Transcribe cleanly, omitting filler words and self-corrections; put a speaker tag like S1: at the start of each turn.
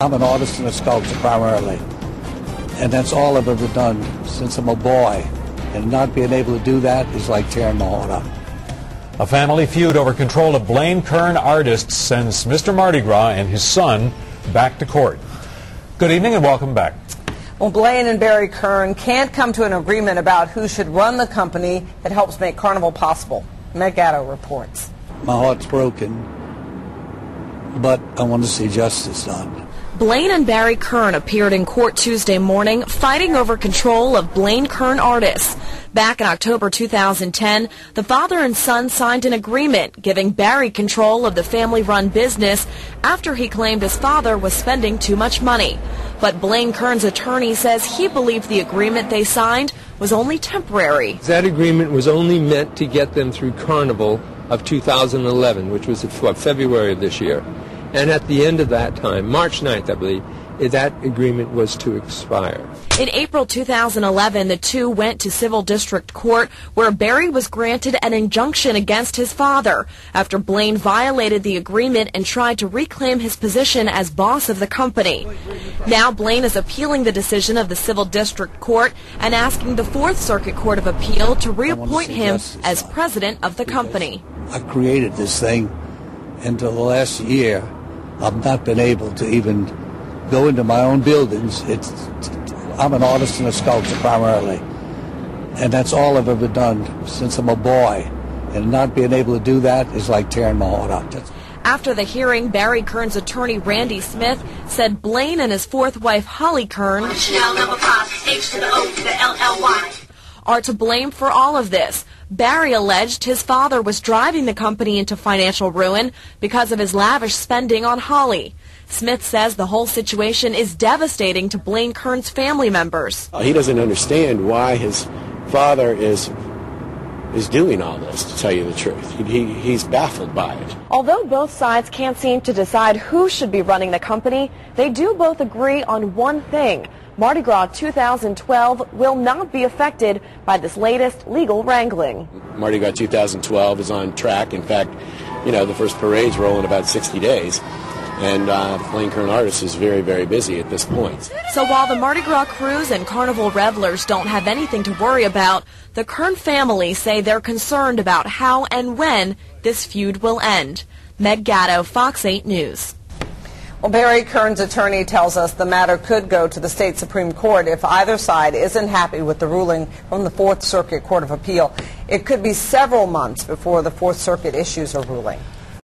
S1: I'm an artist and a sculptor primarily, and that's all I've ever done since I'm a boy, and not being able to do that is like tearing my heart out.
S2: A family feud over control of Blaine Kern artists sends Mr. Mardi Gras and his son back to court. Good evening and welcome back.
S3: Well, Blaine and Barry Kern can't come to an agreement about who should run the company that helps make Carnival possible. Meg Gatto reports.
S1: My heart's broken, but I want to see justice done.
S4: Blaine and Barry Kern appeared in court Tuesday morning fighting over control of Blaine Kern artists. Back in October 2010, the father and son signed an agreement giving Barry control of the family-run business after he claimed his father was spending too much money. But Blaine Kern's attorney says he believed the agreement they signed was only temporary.
S5: That agreement was only meant to get them through Carnival of 2011, which was February of this year. And at the end of that time, March 9th, I believe, that agreement was to expire.
S4: In April 2011, the two went to civil district court where Barry was granted an injunction against his father after Blaine violated the agreement and tried to reclaim his position as boss of the company. Now Blaine is appealing the decision of the civil district court and asking the Fourth Circuit Court of Appeal to reappoint him as president of the company.
S1: I created this thing, and until the last year, I've not been able to even go into my own buildings. I'm an artist and a sculptor primarily, and that's all I've ever done since I'm a boy, and not being able to do that is like tearing my heart out.
S4: After the hearing, Barry Kern's attorney Randy Smith said Blaine and his fourth wife Holly Kern
S6: Chanel number 5, H to the O to the LLY.
S4: are to blame for all of this. Barry alleged his father was driving the company into financial ruin because of his lavish spending on Holly. Smith says the whole situation is devastating to Blaine Kern's family members.
S7: He doesn't understand why his father is doing all this, to tell you the truth. He's baffled by it.
S4: Although both sides can't seem to decide who should be running the company, they do both agree on one thing. Mardi Gras 2012 will not be affected by this latest legal wrangling.
S7: Mardi Gras 2012 is on track. In fact, the first parade's rolling about 60 days. And Blaine Kern Artists is very, very busy at this point.
S4: So while the Mardi Gras crews and Carnival revelers don't have anything to worry about, the Kern family say they're concerned about how and when this feud will end. Meg Gatto, Fox 8 News.
S3: Well, Barry Kern's attorney tells us the matter could go to the state Supreme Court if either side isn't happy with the ruling from the Fourth Circuit Court of Appeal. It could be several months before the Fourth Circuit issues a ruling.